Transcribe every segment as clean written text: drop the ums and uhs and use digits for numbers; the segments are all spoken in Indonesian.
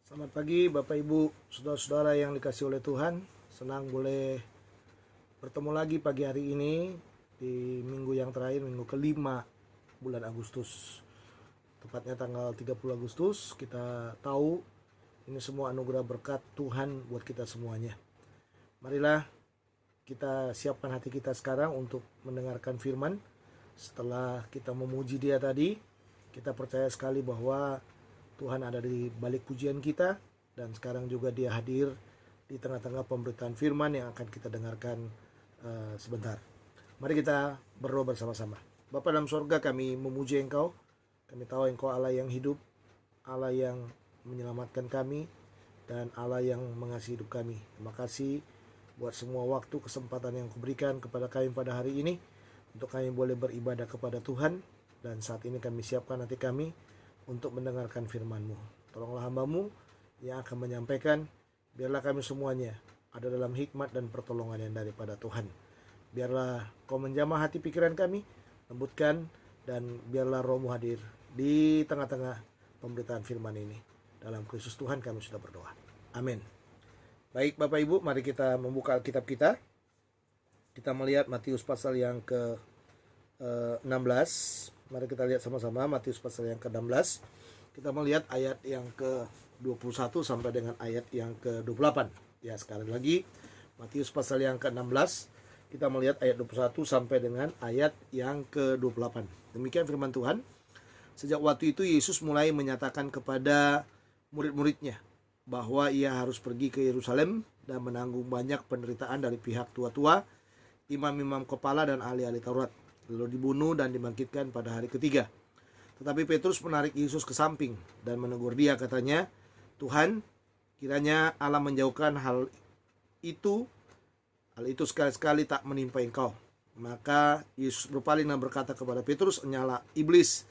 Selamat pagi Bapak Ibu, saudara-saudara yang dikasih oleh Tuhan. Senang boleh bertemu lagi pagi hari ini di minggu yang terakhir, minggu kelima bulan Agustus. Tepatnya tanggal 30 Agustus. Kita tahu ini semua anugerah berkat Tuhan buat kita semuanya. Marilah kita siapkan hati kita sekarang untuk mendengarkan firman. Setelah kita memuji Dia tadi, kita percaya sekali bahwa Tuhan ada di balik pujian kita, dan sekarang juga Dia hadir di tengah-tengah pemberitaan firman yang akan kita dengarkan sebentar. Mari kita berdoa bersama-sama. Bapa dalam sorga, kami memuji Engkau. Kami tahu Engkau Allah yang hidup, Allah yang menyelamatkan kami, dan Allah yang mengasihi hidup kami. Terima kasih buat semua waktu, kesempatan yang Kau berikan kepada kami pada hari ini, untuk kami boleh beribadah kepada Tuhan. Dan saat ini kami siapkan hati kami untuk mendengarkan firman-Mu. Tolonglah hamba-Mu yang akan menyampaikan. Biarlah kami semuanya ada dalam hikmat dan pertolongan yang daripada Tuhan. Biarlah Kau menjamah hati pikiran kami, lembutkan, dan biarlah Roh-Mu hadir di tengah-tengah pemberitaan firman ini. Dalam Kristus Tuhan kami sudah berdoa. Amin. Baik Bapak Ibu, mari kita membuka Alkitab kita. Kita melihat Matius pasal yang ke-16. Mari kita lihat sama-sama Matius pasal yang ke-16. Kita melihat ayat yang ke-21 sampai dengan ayat yang ke-28. Ya, sekali lagi Matius pasal yang ke-16. Kita melihat ayat 21 sampai dengan ayat yang ke-28. Demikian firman Tuhan. Sejak waktu itu Yesus mulai menyatakan kepada murid-muridnya bahwa ia harus pergi ke Yerusalem dan menanggung banyak penderitaan dari pihak tua-tua, imam-imam kepala, dan ahli-ahli Taurat, lalu dibunuh dan dibangkitkan pada hari ketiga. Tetapi Petrus menarik Yesus ke samping dan menegur dia, katanya, "Tuhan, kiranya Allah menjauhkan hal itu sekali-sekali tak menimpa Engkau." Maka Yesus berpaling dan berkata kepada Petrus, "Nyala iblis,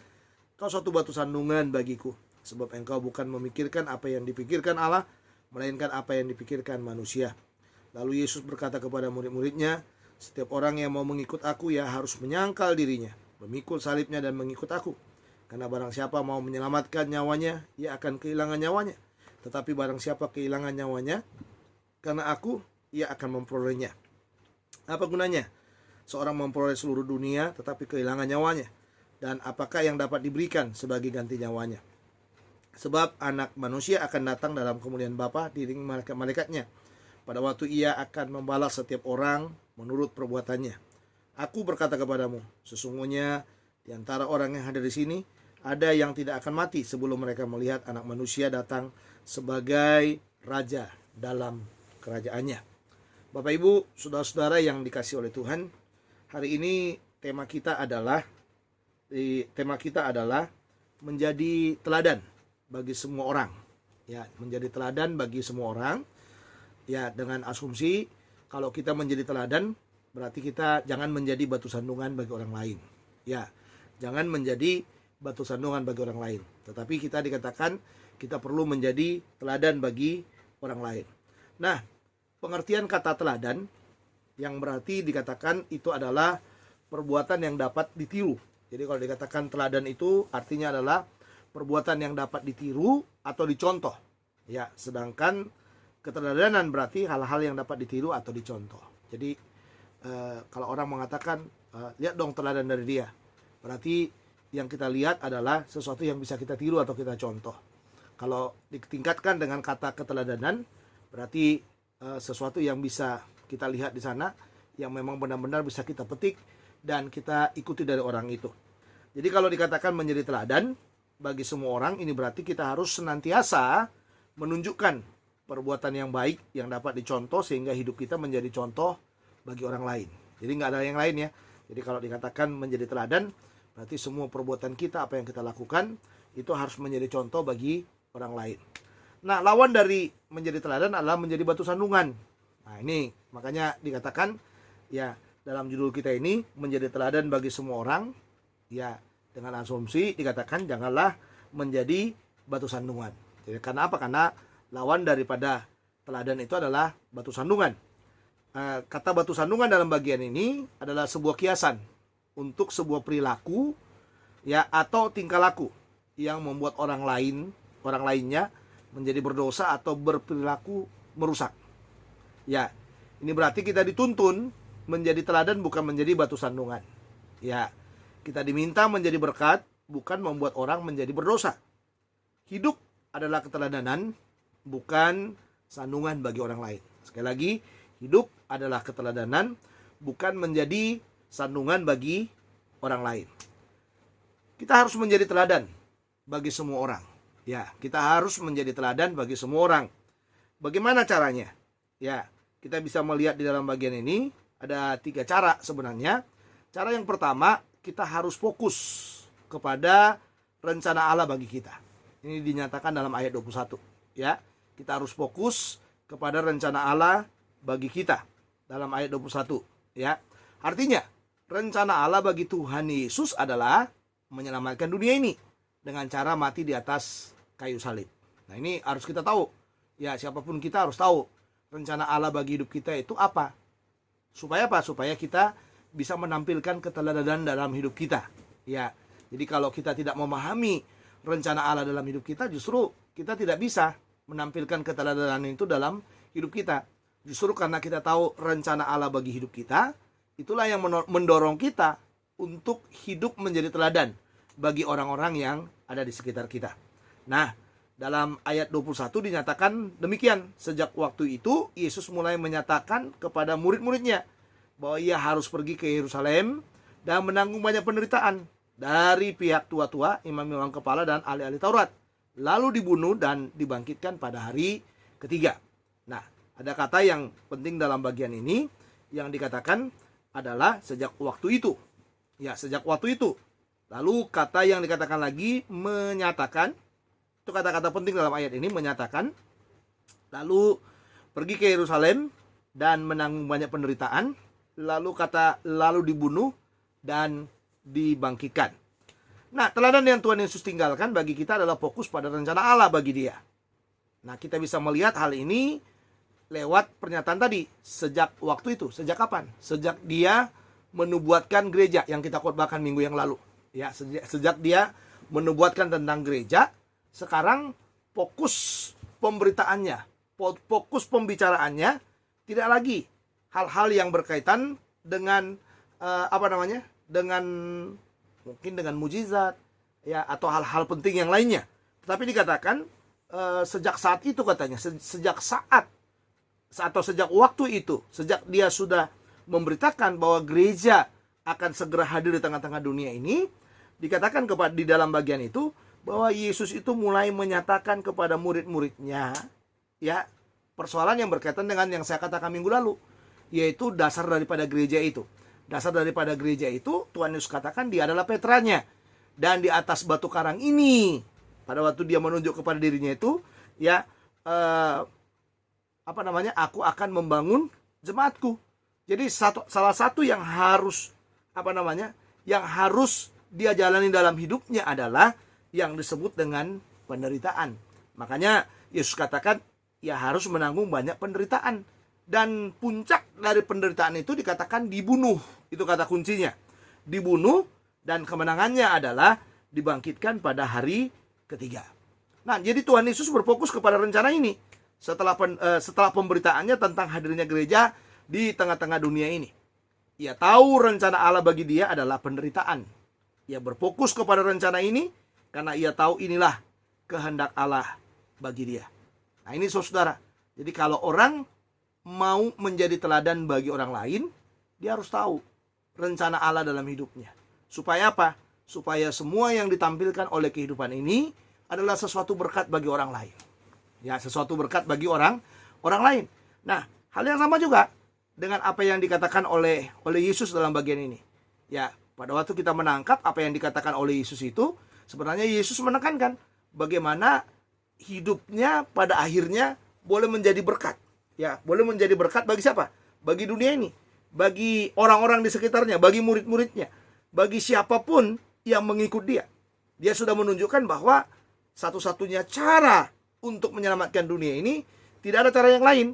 kau suatu batu sandungan bagiku, sebab engkau bukan memikirkan apa yang dipikirkan Allah, melainkan apa yang dipikirkan manusia." Lalu Yesus berkata kepada murid-muridnya, "Setiap orang yang mau mengikut aku, ya harus menyangkal dirinya, memikul salibnya dan mengikut aku. Karena barang siapa mau menyelamatkan nyawanya, ia akan kehilangan nyawanya. Tetapi barang siapa kehilangan nyawanya karena aku, ia akan memperolehnya. Apa gunanya seorang memperoleh seluruh dunia tetapi kehilangan nyawanya? Dan apakah yang dapat diberikan sebagai ganti nyawanya? Sebab anak manusia akan datang dalam kemuliaan Bapa diiringi malaikat-malaikatnya. Pada waktu ia akan membalas setiap orang menurut perbuatannya. Aku berkata kepadamu, sesungguhnya di antara orang yang hadir di sini, ada yang tidak akan mati sebelum mereka melihat anak manusia datang sebagai raja dalam kerajaannya." Bapak Ibu, saudara-saudara yang dikasih oleh Tuhan, hari ini tema kita adalah menjadi teladan bagi semua orang. Ya, menjadi teladan bagi semua orang. Ya, dengan asumsi kalau kita menjadi teladan, berarti kita jangan menjadi batu sandungan bagi orang lain. Ya, jangan menjadi batu sandungan bagi orang lain. Tetapi kita dikatakan kita perlu menjadi teladan bagi orang lain. Nah, pengertian kata teladan yang berarti dikatakan itu adalah perbuatan yang dapat ditiru. Jadi kalau dikatakan teladan itu artinya adalah perbuatan yang dapat ditiru atau dicontoh. Ya, sedangkan keteladanan berarti hal-hal yang dapat ditiru atau dicontoh. Jadi kalau orang mengatakan lihat dong teladan dari dia, berarti yang kita lihat adalah sesuatu yang bisa kita tiru atau kita contoh. Kalau ditingkatkan dengan kata keteladanan, berarti sesuatu yang bisa kita lihat di sana, yang memang benar-benar bisa kita petik dan kita ikuti dari orang itu. Jadi kalau dikatakan menjadi teladan bagi semua orang, ini berarti kita harus senantiasa menunjukkan perbuatan yang baik yang dapat dicontoh sehingga hidup kita menjadi contoh bagi orang lain. Jadi nggak ada yang lain ya. Jadi kalau dikatakan menjadi teladan, berarti semua perbuatan kita, apa yang kita lakukan, itu harus menjadi contoh bagi orang lain. Nah, lawan dari menjadi teladan adalah menjadi batu sandungan. Nah, ini makanya dikatakan ya dalam judul kita ini menjadi teladan bagi semua orang. Ya, dengan asumsi dikatakan janganlah menjadi batu sandungan. Jadi karena apa? Karena lawan daripada teladan itu adalah batu sandungan. Kata batu sandungan dalam bagian ini adalah sebuah kiasan untuk sebuah perilaku ya atau tingkah laku yang membuat orang lainnya menjadi berdosa atau berperilaku merusak. Ya, ini berarti kita dituntun menjadi teladan, bukan menjadi batu sandungan. Ya, kita diminta menjadi berkat, bukan membuat orang menjadi berdosa. Hidup adalah keteladanan, bukan sandungan bagi orang lain. Sekali lagi, hidup adalah keteladanan, bukan menjadi sandungan bagi orang lain. Kita harus menjadi teladan bagi semua orang. Ya, kita harus menjadi teladan bagi semua orang. Bagaimana caranya? Ya, kita bisa melihat di dalam bagian ini ada 3 cara sebenarnya. Cara yang pertama, kita harus fokus kepada rencana Allah bagi kita. Ini dinyatakan dalam ayat 21. Ya, kita harus fokus kepada rencana Allah bagi kita dalam ayat 21. Ya, artinya rencana Allah bagi Tuhan Yesus adalah menyelamatkan dunia ini dengan cara mati di atas kayu salib. Nah, ini harus kita tahu. Ya, siapapun kita harus tahu rencana Allah bagi hidup kita itu apa. Supaya apa? Supaya kita bisa menampilkan keteladanan dalam hidup kita. Ya, jadi kalau kita tidak memahami rencana Allah dalam hidup kita, justru kita tidak bisa menampilkan keteladanan itu dalam hidup kita. Justru karena kita tahu rencana Allah bagi hidup kita, itulah yang mendorong kita untuk hidup menjadi teladan bagi orang-orang yang ada di sekitar kita. Nah, dalam ayat 21 dinyatakan demikian. Sejak waktu itu, Yesus mulai menyatakan kepada murid-muridnya bahwa ia harus pergi ke Yerusalem dan menanggung banyak penderitaan dari pihak tua-tua, imam-imam kepala, dan ahli-ahli Taurat. Lalu dibunuh dan dibangkitkan pada hari ketiga. Nah, ada kata yang penting dalam bagian ini yang dikatakan adalah sejak waktu itu. Ya, sejak waktu itu. Lalu kata yang dikatakan lagi menyatakan. Itu kata-kata penting dalam ayat ini, menyatakan. Lalu pergi ke Yerusalem dan menanggung banyak penderitaan. Lalu dibunuh dan dibangkitkan. Nah, teladan yang Tuhan Yesus tinggalkan bagi kita adalah fokus pada rencana Allah bagi dia. Nah, kita bisa melihat hal ini lewat pernyataan tadi. Sejak waktu itu. Sejak kapan? Sejak dia menubuatkan gereja yang kita khotbahkan minggu yang lalu. Ya, sejak dia menubuatkan tentang gereja, sekarang fokus pemberitaannya, fokus pembicaraannya tidak lagi hal-hal yang berkaitan dengan dengan mungkin dengan mujizat, ya, atau hal-hal penting yang lainnya. Tetapi dikatakan sejak saat itu, katanya, sejak waktu itu, sejak dia sudah memberitakan bahwa gereja akan segera hadir di tengah-tengah dunia ini, dikatakan di dalam bagian itu bahwa Yesus itu mulai menyatakan kepada murid-muridnya, ya, persoalan yang berkaitan dengan yang saya katakan minggu lalu, yaitu dasar daripada gereja itu. Dasar daripada gereja itu, Tuhan Yesus katakan dia adalah Petranya. Dan di atas batu karang ini, pada waktu dia menunjuk kepada dirinya itu, ya, aku akan membangun jemaatku. Jadi salah satu yang harus yang harus dia jalani dalam hidupnya adalah yang disebut dengan penderitaan. Makanya Yesus katakan ya harus menanggung banyak penderitaan. Dan puncak dari penderitaan itu dikatakan dibunuh. Itu kata kuncinya. Dibunuh, dan kemenangannya adalah dibangkitkan pada hari ketiga. Nah, jadi Tuhan Yesus berfokus kepada rencana ini setelah pemberitaannya tentang hadirnya gereja di tengah-tengah dunia ini. Ia tahu rencana Allah bagi dia adalah penderitaan. Ia berfokus kepada rencana ini karena ia tahu inilah kehendak Allah bagi dia. Nah, ini saudara. Jadi kalau orang mau menjadi teladan bagi orang lain, dia harus tahu rencana Allah dalam hidupnya. Supaya apa? Supaya semua yang ditampilkan oleh kehidupan ini adalah sesuatu berkat bagi orang lain. Ya, sesuatu berkat bagi orang lain. Nah, hal yang sama juga dengan apa yang dikatakan oleh Yesus dalam bagian ini. Ya, pada waktu kita menangkap apa yang dikatakan oleh Yesus itu, sebenarnya Yesus menekankan bagaimana hidupnya pada akhirnya boleh menjadi berkat. Ya, boleh menjadi berkat bagi siapa? Bagi dunia ini, bagi orang-orang di sekitarnya, bagi murid-muridnya, bagi siapapun yang mengikut dia. Dia sudah menunjukkan bahwa satu-satunya cara untuk menyelamatkan dunia ini tidak ada cara yang lain,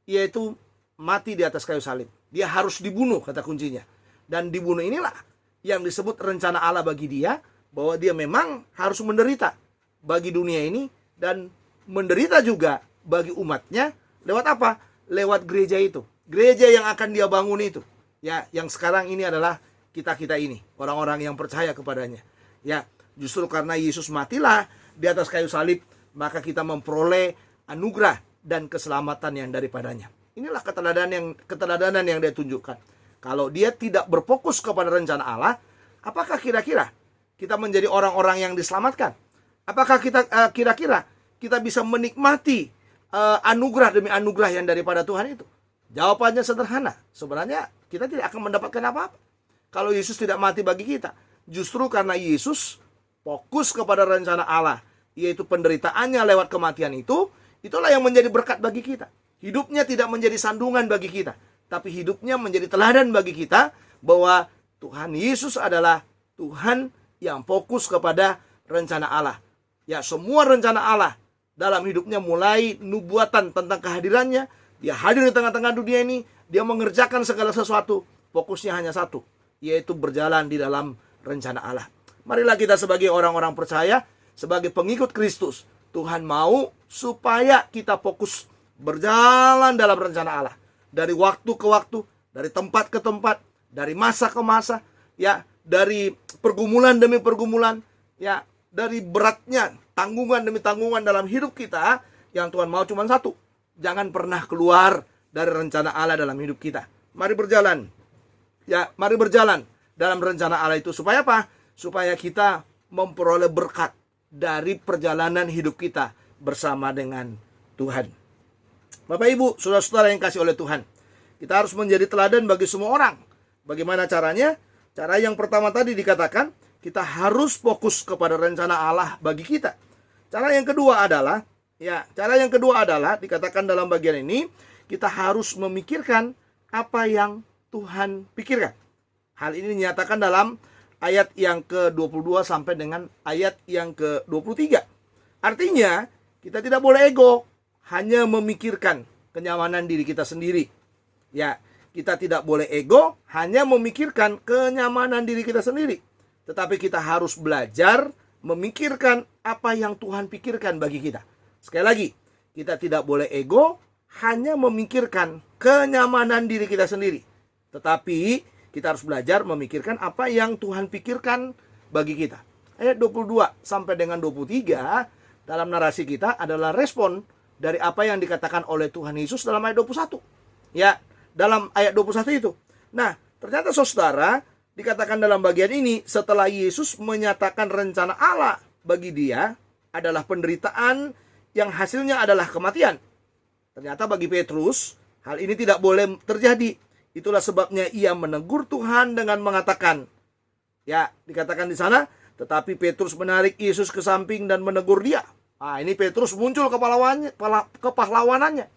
yaitu mati di atas kayu salib. Dia harus dibunuh, kata kuncinya. Dan dibunuh inilah yang disebut rencana Allah bagi dia, bahwa dia memang harus menderita bagi dunia ini dan menderita juga bagi umatnya. Lewat apa? Lewat gereja itu. Gereja yang akan dia bangun itu. Ya, yang sekarang ini adalah kita-kita ini, orang-orang yang percaya kepadanya. Ya, justru karena Yesus matilah di atas kayu salib, maka kita memperoleh anugerah dan keselamatan yang daripadanya. Inilah keteladanan yang dia tunjukkan. Kalau dia tidak berfokus kepada rencana Allah, apakah kira-kira kita menjadi orang-orang yang diselamatkan? Apakah kita kira-kira kita bisa menikmati anugerah demi anugerah yang daripada Tuhan itu? Jawabannya sederhana. Sebenarnya kita tidak akan mendapatkan apa-apa kalau Yesus tidak mati bagi kita. Justru karena Yesus fokus kepada rencana Allah, yaitu penderitaannya lewat kematian itu, itulah yang menjadi berkat bagi kita. Hidupnya tidak menjadi sandungan bagi kita, tapi hidupnya menjadi teladan bagi kita bahwa Tuhan Yesus adalah Tuhan yang fokus kepada rencana Allah. Ya, semua rencana Allah dalam hidupnya, mulai nubuatan tentang kehadirannya, dia hadir di tengah-tengah dunia ini, dia mengerjakan segala sesuatu, fokusnya hanya satu, yaitu berjalan di dalam rencana Allah. Marilah kita sebagai orang-orang percaya, sebagai pengikut Kristus, Tuhan mau supaya kita fokus berjalan dalam rencana Allah. Dari waktu ke waktu, dari tempat ke tempat, dari masa ke masa, ya, dari pergumulan demi pergumulan, ya, dari beratnya tanggungan demi tanggungan dalam hidup kita. Yang Tuhan mau cuma satu, jangan pernah keluar dari rencana Allah dalam hidup kita. Mari berjalan, ya, mari berjalan dalam rencana Allah itu. Supaya apa? Supaya kita memperoleh berkat dari perjalanan hidup kita bersama dengan Tuhan. Bapak Ibu, saudara-saudara yang kasih oleh Tuhan, kita harus menjadi teladan bagi semua orang. Bagaimana caranya? Cara yang pertama tadi dikatakan, kita harus fokus kepada rencana Allah bagi kita. Cara yang kedua adalah, dikatakan dalam bagian ini, kita harus memikirkan apa yang Tuhan pikirkan. Hal ini dinyatakan dalam ayat yang ke-22 sampai dengan ayat yang ke-23. Artinya, kita tidak boleh ego, hanya memikirkan kenyamanan diri kita sendiri. Ya, kita tidak boleh ego, hanya memikirkan kenyamanan diri kita sendiri. Tetapi kita harus belajar memikirkan apa yang Tuhan pikirkan bagi kita. Sekali lagi, kita tidak boleh ego, hanya memikirkan kenyamanan diri kita sendiri. Tetapi kita harus belajar memikirkan apa yang Tuhan pikirkan bagi kita. Ayat 22 sampai dengan 23 dalam narasi kita adalah respon dari apa yang dikatakan oleh Tuhan Yesus dalam ayat 21. Ya, dalam ayat 21 itu. Nah, ternyata saudara, dikatakan dalam bagian ini, setelah Yesus menyatakan rencana Allah bagi dia adalah penderitaan yang hasilnya adalah kematian. Ternyata bagi Petrus, hal ini tidak boleh terjadi. Itulah sebabnya ia menegur Tuhan dengan mengatakan, ya, dikatakan di sana, tetapi Petrus menarik Yesus ke samping dan menegur dia. Nah, ini Petrus muncul kepahlawanannya.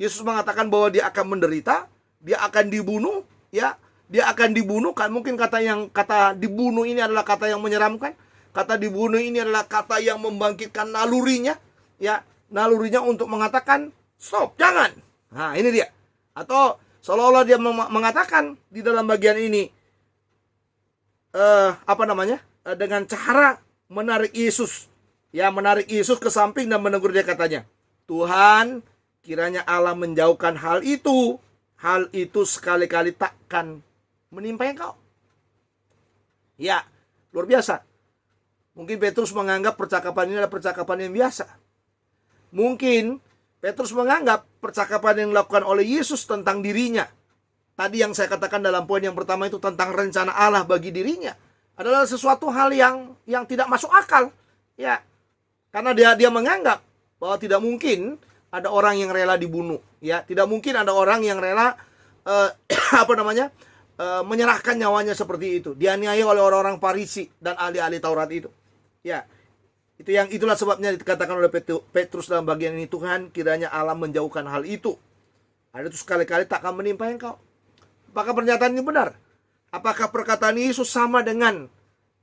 Yesus mengatakan bahwa dia akan menderita, dia akan dibunuh, ya, dia akan dibunuh. Kan mungkin kata dibunuh ini adalah kata yang menyeramkan. Kata dibunuh ini adalah kata yang membangkitkan nalurinya, ya, nalurinya untuk mengatakan stop, jangan. Nah, ini dia. Atau seolah-olah dia mengatakan di dalam bagian ini dengan cara menarik Yesus, ya, menarik Yesus ke samping dan menegur dia, katanya, Tuhan, kiranya Allah menjauhkan hal itu sekali-kali takkan menimpa engkau. Ya, luar biasa. Mungkin Petrus menganggap percakapan ini adalah percakapan yang biasa. Mungkin Petrus menganggap percakapan yang dilakukan oleh Yesus tentang dirinya, tadi yang saya katakan dalam poin yang pertama itu tentang rencana Allah bagi dirinya, adalah sesuatu hal yang tidak masuk akal. Ya, karena dia menganggap bahwa tidak mungkin ada orang yang rela dibunuh. Ya, tidak mungkin ada orang yang rela menyerahkan nyawanya seperti itu, dianiaya oleh orang-orang Farisi dan ahli-ahli Taurat itu. Ya, itulah sebabnya dikatakan oleh Petrus dalam bagian ini, Tuhan, kiranya Allah menjauhkan hal itu. Hal itu sekali-kali takkan menimpa engkau. Apakah pernyataan ini benar? Apakah perkataan Yesus sama dengan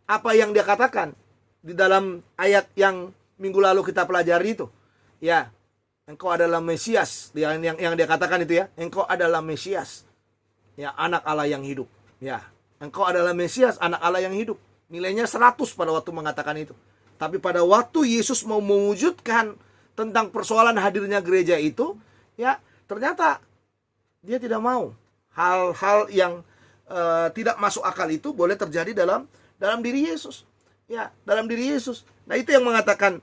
apa yang dia katakan di dalam ayat yang minggu lalu kita pelajari itu? Ya, engkau adalah Mesias, yang dia katakan itu, ya, engkau adalah Mesias, ya, anak Allah yang hidup. Ya, engkau adalah Mesias, anak Allah yang hidup. Nilainya 100 pada waktu mengatakan itu. Tapi pada waktu Yesus mau mewujudkan tentang persoalan hadirnya gereja itu, ya ternyata dia tidak mau hal-hal yang tidak masuk akal itu boleh terjadi dalam diri Yesus. Ya, dalam diri Yesus. Nah, itu yang mengatakan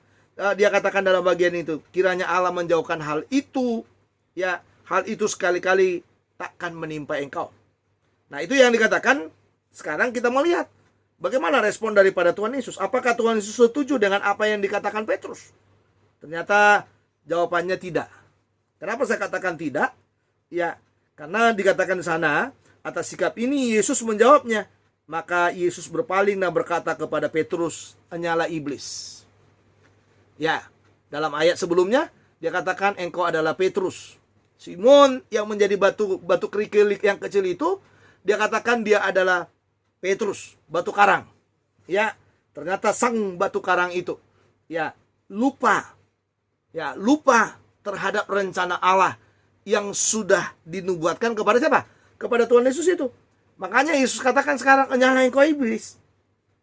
dia katakan dalam bagian itu, kiranya Allah menjauhkan hal itu, ya, hal itu sekali-kali takkan menimpa engkau. Nah, itu yang dikatakan. Sekarang kita melihat bagaimana respon daripada Tuhan Yesus. Apakah Tuhan Yesus setuju dengan apa yang dikatakan Petrus? Ternyata jawabannya tidak. Kenapa saya katakan tidak? Ya, karena dikatakan di sana, atas sikap ini Yesus menjawabnya. Maka Yesus berpaling dan berkata kepada Petrus, "Hanyalah iblis." Ya, dalam ayat sebelumnya dia katakan, engkau adalah Petrus. Simon yang menjadi batu kerikil yang kecil itu, dia katakan dia adalah Petrus, batu karang. Ya, ternyata sang batu karang itu, ya, lupa terhadap rencana Allah yang sudah dinubuatkan kepada siapa? Kepada Tuhan Yesus itu. Makanya Yesus katakan sekarang, "Hanyalah engkau iblis.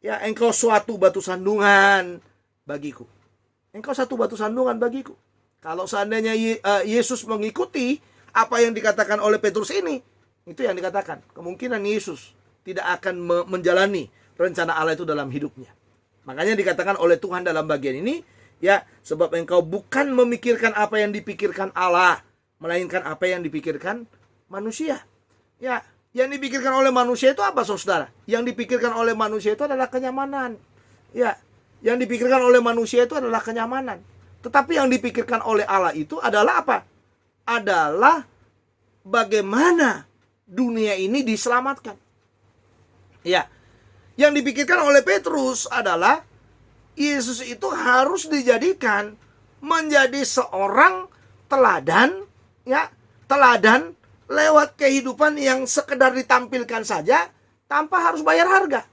Ya, engkau suatu batu sandungan bagiku." Engkau satu batu sandungan bagiku. Kalau seandainya Yesus mengikuti apa yang dikatakan oleh Petrus ini, itu yang dikatakan. Kemungkinan Yesus tidak akan menjalani rencana Allah itu dalam hidupnya. Makanya dikatakan oleh Tuhan dalam bagian ini, ya, sebab engkau bukan memikirkan apa yang dipikirkan Allah, melainkan apa yang dipikirkan manusia. Ya, yang dipikirkan oleh manusia itu apa, saudara? Yang dipikirkan oleh manusia itu adalah kenyamanan. Ya, yang dipikirkan oleh manusia itu adalah kenyamanan. Tetapi yang dipikirkan oleh Allah itu adalah apa? Adalah bagaimana dunia ini diselamatkan. Ya, yang dipikirkan oleh Petrus adalah Yesus itu harus dijadikan menjadi seorang teladan, ya, teladan lewat kehidupan yang sekedar ditampilkan saja tanpa harus bayar harga.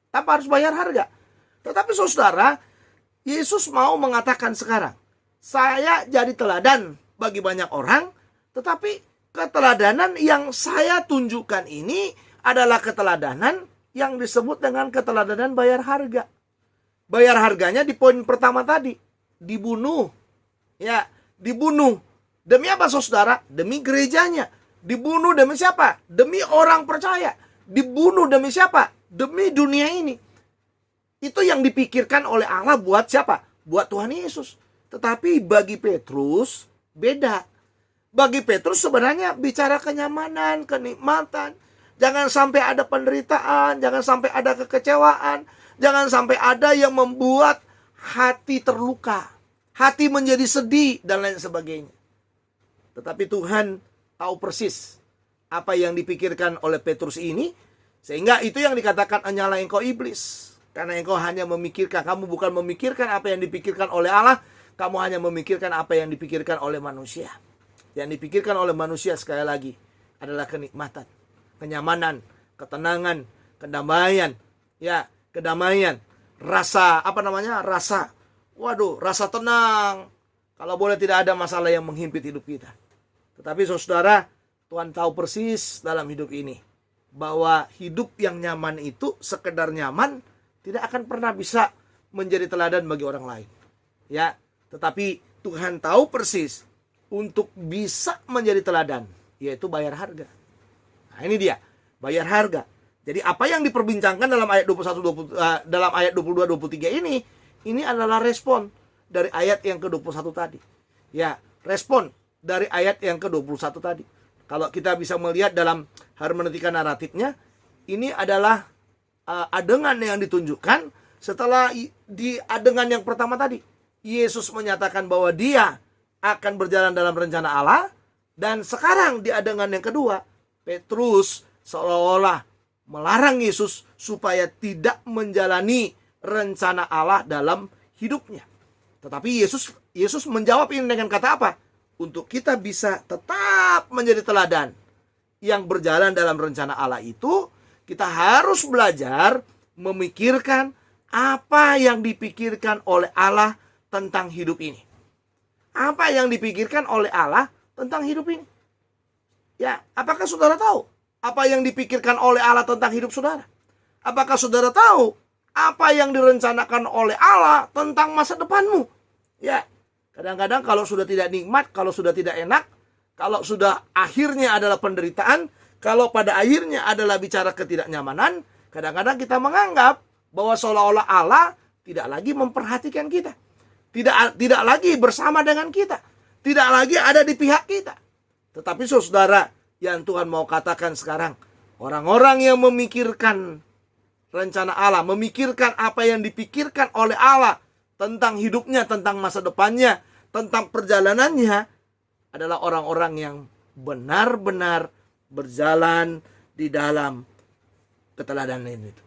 Tanpa harus bayar harga. Tetapi saudara, Yesus mau mengatakan sekarang, saya jadi teladan bagi banyak orang, tetapi keteladanan yang saya tunjukkan ini adalah keteladanan yang disebut dengan keteladanan bayar harga. Bayar harganya di poin pertama tadi, dibunuh. Ya, dibunuh. Demi apa, saudara? Demi gerejanya. Dibunuh demi siapa? Demi orang percaya. Dibunuh demi siapa? Demi dunia ini. Itu yang dipikirkan oleh Allah buat siapa? Buat Tuhan Yesus. Tetapi bagi Petrus beda. Bagi Petrus sebenarnya bicara kenyamanan, kenikmatan. Jangan sampai ada penderitaan, jangan sampai ada kekecewaan, jangan sampai ada yang membuat hati terluka, hati menjadi sedih dan lain sebagainya. Tetapi Tuhan tahu persis apa yang dipikirkan oleh Petrus ini, sehingga itu yang dikatakan, hanyalah engkau iblis. Karena engkau hanya memikirkan, kamu bukan memikirkan apa yang dipikirkan oleh Allah, kamu hanya memikirkan apa yang dipikirkan oleh manusia. Yang dipikirkan oleh manusia sekali lagi adalah kenikmatan, kenyamanan, ketenangan, kedamaian, ya, kedamaian, rasa rasa tenang. Kalau boleh tidak ada masalah yang menghimpit hidup kita. Tetapi saudara, Tuhan tahu persis dalam hidup ini bahwa hidup yang nyaman itu sekedar nyaman tidak akan pernah bisa menjadi teladan bagi orang lain. Ya, tetapi Tuhan tahu persis untuk bisa menjadi teladan, yaitu bayar harga. Nah, ini dia, bayar harga. Jadi apa yang diperbincangkan dalam ayat 22-23 ini adalah respon dari ayat yang ke-21 tadi. Ya, respon dari ayat yang ke-21 tadi. Kalau kita bisa melihat dalam hermeneutika naratifnya, ini adalah adegan yang ditunjukkan setelah di adegan yang pertama tadi. Yesus menyatakan bahwa dia akan berjalan dalam rencana Allah. Dan sekarang di adegan yang kedua, Petrus seolah-olah melarang Yesus supaya tidak menjalani rencana Allah dalam hidupnya. Tetapi Yesus menjawab ini dengan kata apa? Untuk kita bisa tetap menjadi teladan yang berjalan dalam rencana Allah itu, kita harus belajar memikirkan apa yang dipikirkan oleh Allah tentang hidup ini. Apa yang dipikirkan oleh Allah tentang hidup ini? Ya, apakah saudara tahu apa yang dipikirkan oleh Allah tentang hidup saudara? Apakah saudara tahu apa yang direncanakan oleh Allah tentang masa depanmu? Ya, Kadang-kadang kalau sudah tidak nikmat, kalau sudah tidak enak, kalau sudah akhirnya adalah penderitaan, kalau pada akhirnya adalah bicara ketidaknyamanan, kadang-kadang kita menganggap bahwa seolah-olah Allah tidak lagi memperhatikan kita. Tidak lagi bersama dengan kita. Tidak lagi ada di pihak kita. Tetapi saudara, yang Tuhan mau katakan sekarang, orang-orang yang memikirkan rencana Allah, memikirkan apa yang dipikirkan oleh Allah tentang hidupnya, tentang masa depannya, tentang perjalanannya, adalah orang-orang yang benar-benar berjalan di dalam keteladanan itu.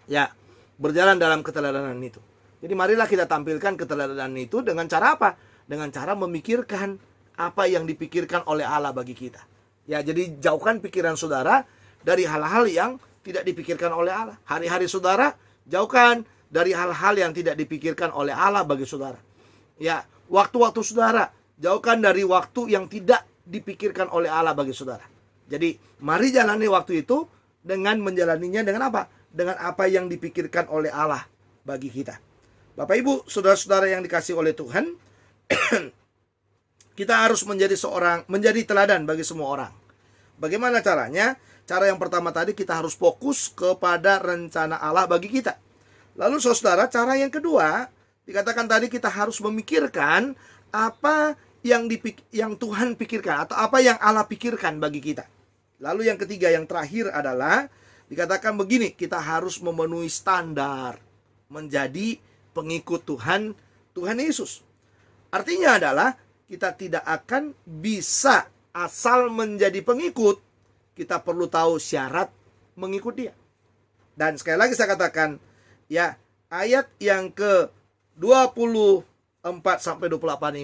Ya, berjalan dalam keteladanan itu. Jadi marilah kita tampilkan keteladanan itu dengan cara apa? Dengan cara memikirkan apa yang dipikirkan oleh Allah bagi kita. Ya, jadi jauhkan pikiran saudara dari hal-hal yang tidak dipikirkan oleh Allah. Hari-hari saudara jauhkan dari hal-hal yang tidak dipikirkan oleh Allah bagi saudara. Ya, waktu-waktu saudara jauhkan dari waktu yang tidak dipikirkan oleh Allah bagi saudara. Jadi mari jalani waktu itu dengan menjalaninya dengan apa? Dengan apa yang dipikirkan oleh Allah bagi kita. Bapak Ibu, saudara-saudara yang dikasihi oleh Tuhan, kita harus menjadi teladan bagi semua orang. Bagaimana caranya? Cara yang pertama tadi, kita harus fokus kepada rencana Allah bagi kita. Lalu saudara, cara yang kedua, dikatakan tadi kita harus memikirkan apa yang Tuhan pikirkan atau apa yang Allah pikirkan bagi kita. Lalu yang ketiga, yang terakhir adalah dikatakan begini, kita harus memenuhi standar menjadi pengikut Tuhan Yesus. Artinya adalah kita tidak akan bisa asal menjadi pengikut. Kita perlu tahu syarat mengikut dia. Dan sekali lagi saya katakan, ya, ayat yang ke 24 sampai 28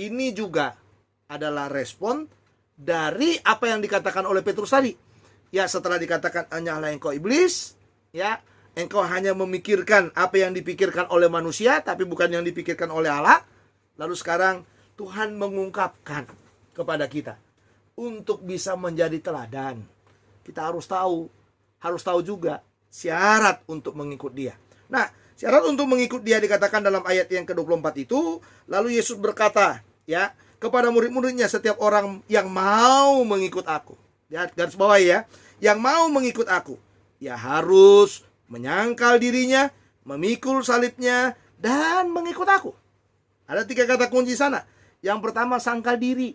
ini juga adalah respon dari apa yang dikatakan oleh Petrus tadi. Ya, setelah dikatakan hanyalah engkau iblis, ya, engkau hanya memikirkan apa yang dipikirkan oleh manusia, tapi bukan yang dipikirkan oleh Allah. Lalu sekarang Tuhan mengungkapkan kepada kita untuk bisa menjadi teladan. Kita harus tahu juga syarat untuk mengikut dia. Nah, syarat untuk mengikut dia dikatakan dalam ayat yang ke-24 itu. Lalu Yesus berkata, ya, kepada murid-muridnya, setiap orang yang mau mengikut aku. Ya, garis bawah ya. Yang mau mengikut aku, ya harus menyangkal dirinya, memikul salibnya, dan mengikut aku. Ada 3 kata kunci sana. Yang pertama, sangkal diri.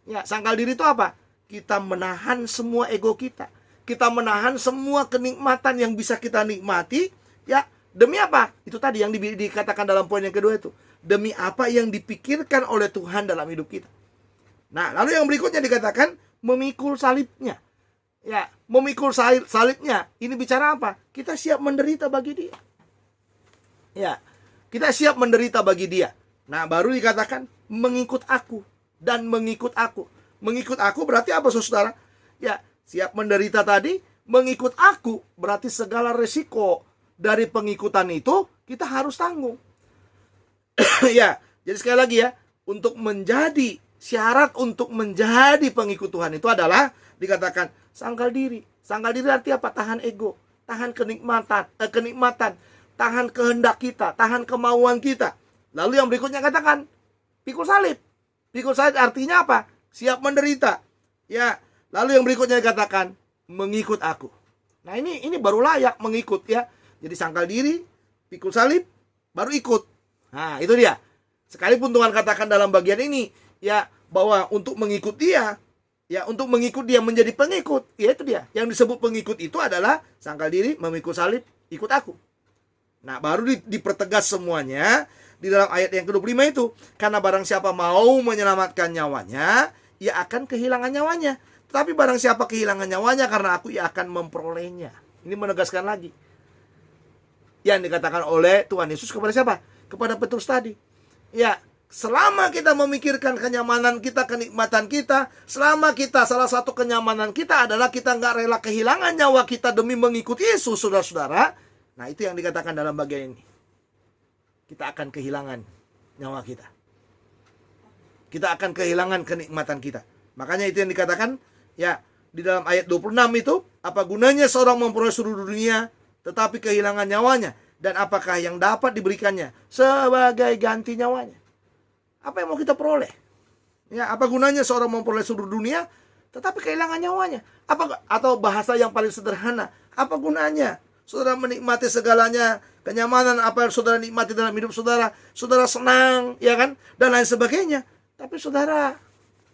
Ya, sangkal diri itu apa? Kita menahan semua ego kita. Kita menahan semua kenikmatan yang bisa kita nikmati. Ya, demi apa? Itu tadi yang dikatakan dalam poin yang kedua itu. Demi apa yang dipikirkan oleh Tuhan dalam hidup kita. Nah, lalu yang berikutnya dikatakan memikul salibnya. Ya, memikul salibnya. Ini bicara apa? Kita siap menderita bagi dia. Ya, kita siap menderita bagi dia. Nah, baru dikatakan mengikut aku dan mengikut aku. Mengikut aku berarti apa, saudara? Ya, siap menderita tadi, mengikut aku berarti segala resiko dari pengikutan itu kita harus tanggung. Ya, jadi sekali lagi ya, untuk menjadi syarat untuk menjadi pengikut Tuhan itu adalah dikatakan sangkal diri. Sangkal diri arti apa? Tahan ego, tahan kenikmatan, tahan kehendak kita, tahan kemauan kita. Lalu yang berikutnya katakan pikul salib. Pikul salib artinya apa? Siap menderita. Ya, lalu yang berikutnya dikatakan mengikut aku. Nah, ini baru layak mengikut ya. Jadi sangkal diri, pikul salib, baru ikut. Nah, itu dia. Sekalipun Tuhan katakan dalam bagian ini ya bahwa untuk mengikut dia, ya untuk mengikut dia menjadi pengikut, ya itu dia. Yang disebut pengikut itu adalah sangkal diri, memikul salib, ikut aku. Nah, baru dipertegas semuanya di dalam ayat yang ke-25 itu. Karena barang siapa mau menyelamatkan nyawanya, ia akan kehilangan nyawanya. Tetapi barang siapa kehilangan nyawanya karena aku, ia akan memperolehnya. Ini menegaskan lagi yang dikatakan oleh Tuhan Yesus kepada siapa? Kepada Petrus tadi. Ya, selama kita memikirkan kenyamanan kita, kenikmatan kita, selama kita, salah satu kenyamanan kita adalah kita nggak rela kehilangan nyawa kita demi mengikuti Yesus, saudara-saudara. Nah, itu yang dikatakan dalam bagian ini. Kita akan kehilangan nyawa kita. Kita akan kehilangan kenikmatan kita. Makanya itu yang dikatakan, ya, di dalam ayat 26 itu, apa gunanya seorang memperoleh seluruh dunia, tetapi kehilangan nyawanya? Dan apakah yang dapat diberikannya sebagai ganti nyawanya? Apa yang mau kita peroleh? Ya, apa gunanya seorang memperoleh seluruh dunia tetapi kehilangan nyawanya? Atau bahasa yang paling sederhana, apa gunanya saudara menikmati segalanya, kenyamanan apa yang saudara nikmati dalam hidup saudara, saudara senang, ya kan, dan lain sebagainya, tapi saudara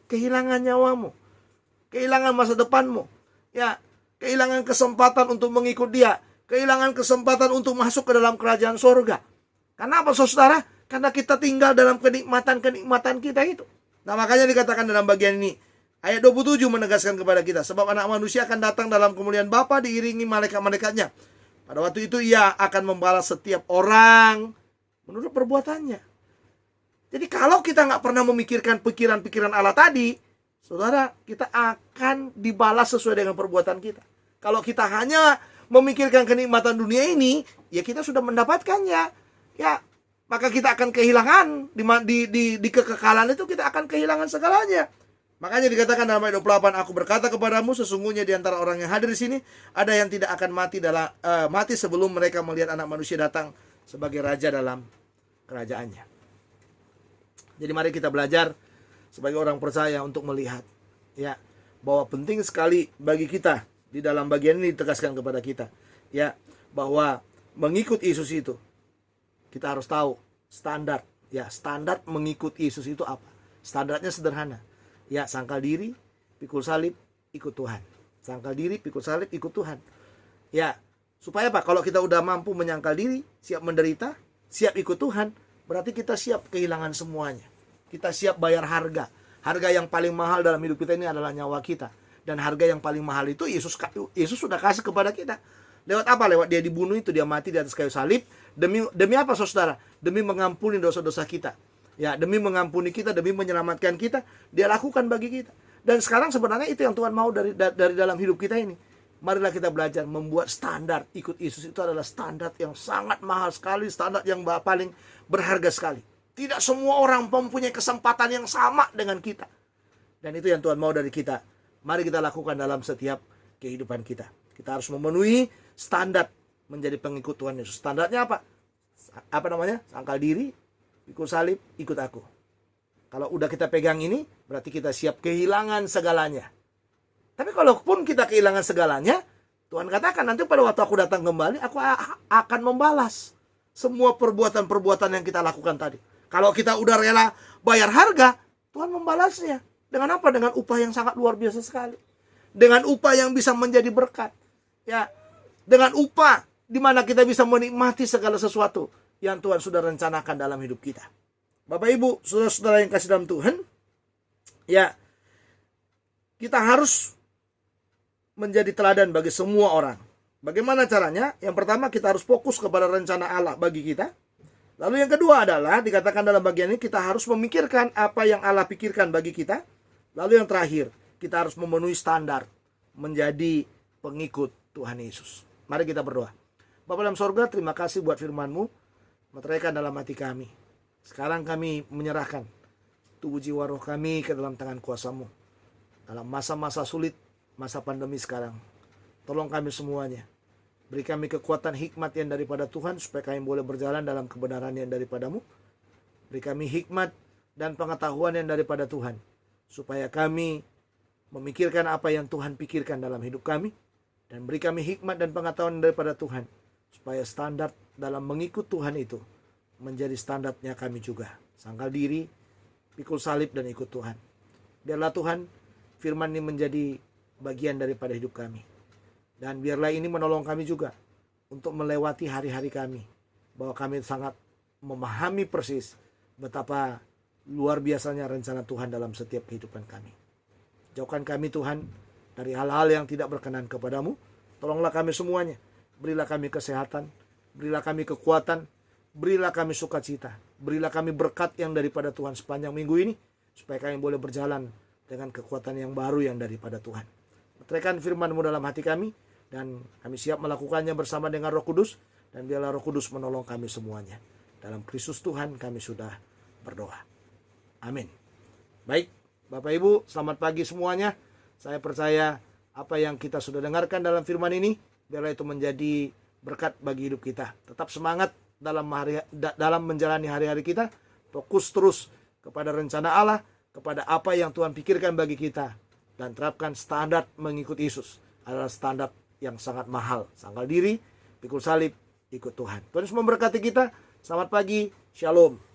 kehilangan nyawamu, kehilangan masa depanmu, ya, kehilangan kesempatan untuk mengikut Dia, kehilangan kesempatan untuk masuk ke dalam kerajaan sorga. Karena apa saudara? Karena kita tinggal dalam kenikmatan kita itu. Nah, makanya dikatakan dalam bagian ini, ayat 27 menegaskan kepada kita, sebab anak manusia akan datang dalam kemuliaan Bapa diiringi malaikat-malaikatnya. Pada waktu itu Ia akan membalas setiap orang menurut perbuatannya. Jadi kalau kita nggak pernah memikirkan pikiran-pikiran Allah tadi, saudara, kita akan dibalas sesuai dengan perbuatan kita. Kalau kita hanya memikirkan kenikmatan dunia ini, ya kita sudah mendapatkannya. Ya, maka kita akan kehilangan di kekekalan itu, kita akan kehilangan segalanya. Makanya dikatakan dalam ayat 28, aku berkata kepadamu, sesungguhnya di antara orang yang hadir di sini ada yang tidak akan mati sebelum mereka melihat Anak Manusia datang sebagai raja dalam kerajaannya. Jadi mari kita belajar sebagai orang percaya untuk melihat, ya, bahwa penting sekali bagi kita di dalam bagian ini ditegaskan kepada kita, ya, bahwa mengikut Yesus itu kita harus tahu standar, ya, standar mengikut Yesus itu apa? Standarnya sederhana, ya, sangkal diri, pikul salib, ikut Tuhan. Sangkal diri, pikul salib, ikut Tuhan. Ya, supaya apa? Kalau kita udah mampu menyangkal diri, siap menderita, siap ikut Tuhan, berarti kita siap kehilangan semuanya. Kita siap bayar harga. Harga yang paling mahal dalam hidup kita ini adalah nyawa kita. Dan harga yang paling mahal itu Yesus sudah kasih kepada kita. Lewat apa? Lewat Dia dibunuh itu, Dia mati di atas kayu salib. Demi apa saudara? Demi mengampuni dosa-dosa kita. Ya, demi mengampuni kita, demi menyelamatkan kita, Dia lakukan bagi kita. Dan sekarang sebenarnya itu yang Tuhan mau dari dalam hidup kita ini. Marilah kita belajar membuat standar ikut Yesus. Itu adalah standar yang sangat mahal sekali, standar yang paling berharga sekali. Tidak semua orang mempunyai kesempatan yang sama dengan kita. Dan itu yang Tuhan mau dari kita. Mari kita lakukan dalam setiap kehidupan kita. Kita harus memenuhi standar menjadi pengikut Tuhan Yesus. Standarnya apa? Apa namanya? Sangkal diri, ikut salib, ikut aku. Kalau udah kita pegang ini, berarti kita siap kehilangan segalanya. Tapi kalaupun kita kehilangan segalanya, Tuhan katakan nanti pada waktu aku datang kembali, aku akan membalas semua perbuatan-perbuatan yang kita lakukan tadi. Kalau kita udah rela bayar harga, Tuhan membalasnya. Dengan apa? Dengan upah yang sangat luar biasa sekali. Dengan upah yang bisa menjadi berkat. Ya, dengan upah di mana kita bisa menikmati segala sesuatu yang Tuhan sudah rencanakan dalam hidup kita. Bapak Ibu, saudara-saudara yang kasih dalam Tuhan, ya, kita harus menjadi teladan bagi semua orang. Bagaimana caranya? Yang pertama, kita harus fokus kepada rencana Allah bagi kita. Lalu yang kedua adalah, dikatakan dalam bagian ini, kita harus memikirkan apa yang Allah pikirkan bagi kita. Lalu yang terakhir, kita harus memenuhi standar menjadi pengikut Tuhan Yesus. Mari kita berdoa. Bapa dalam sorga, terima kasih buat firman-Mu. Meteraikan dalam hati kami. Sekarang kami menyerahkan tubuh jiwa roh kami ke dalam tangan kuasa-Mu. Dalam masa-masa sulit, masa pandemi sekarang, tolong kami semuanya. Beri kami kekuatan hikmat yang daripada Tuhan, supaya kami boleh berjalan dalam kebenaran yang daripada-Mu. Beri kami hikmat dan pengetahuan yang daripada Tuhan, supaya kami memikirkan apa yang Tuhan pikirkan dalam hidup kami. Dan beri kami hikmat dan pengetahuan daripada Tuhan, supaya standar dalam mengikut Tuhan itu menjadi standarnya kami juga. Sangkal diri, pikul salib, dan ikut Tuhan. Biarlah Tuhan, firman ini menjadi bagian daripada hidup kami. Dan biarlah ini menolong kami juga untuk melewati hari-hari kami. Bahwa kami sangat memahami persis betapa luar biasanya rencana Tuhan dalam setiap kehidupan kami. Jauhkan kami Tuhan dari hal-hal yang tidak berkenan kepadamu. Tolonglah kami semuanya. Berilah kami kesehatan. Berilah kami kekuatan. Berilah kami sukacita. Berilah kami berkat yang daripada Tuhan sepanjang minggu ini. Supaya kami boleh berjalan dengan kekuatan yang baru yang daripada Tuhan. Meteraikan firman-Mu dalam hati kami. Dan kami siap melakukannya bersama dengan Roh Kudus. Dan biarlah Roh Kudus menolong kami semuanya. Dalam Kristus Tuhan kami sudah berdoa. Amin. Baik, Bapak Ibu, selamat pagi semuanya. Saya percaya apa yang kita sudah dengarkan dalam firman ini, biarlah itu menjadi berkat bagi hidup kita. Tetap semangat dalam menjalani hari-hari kita. Fokus terus kepada rencana Allah, kepada apa yang Tuhan pikirkan bagi kita. Dan terapkan standar mengikut Yesus. Adalah standar yang sangat mahal. Sangkal diri, pikul salib, ikut Tuhan. Tuhan Yesus memberkati kita. Selamat pagi, Shalom.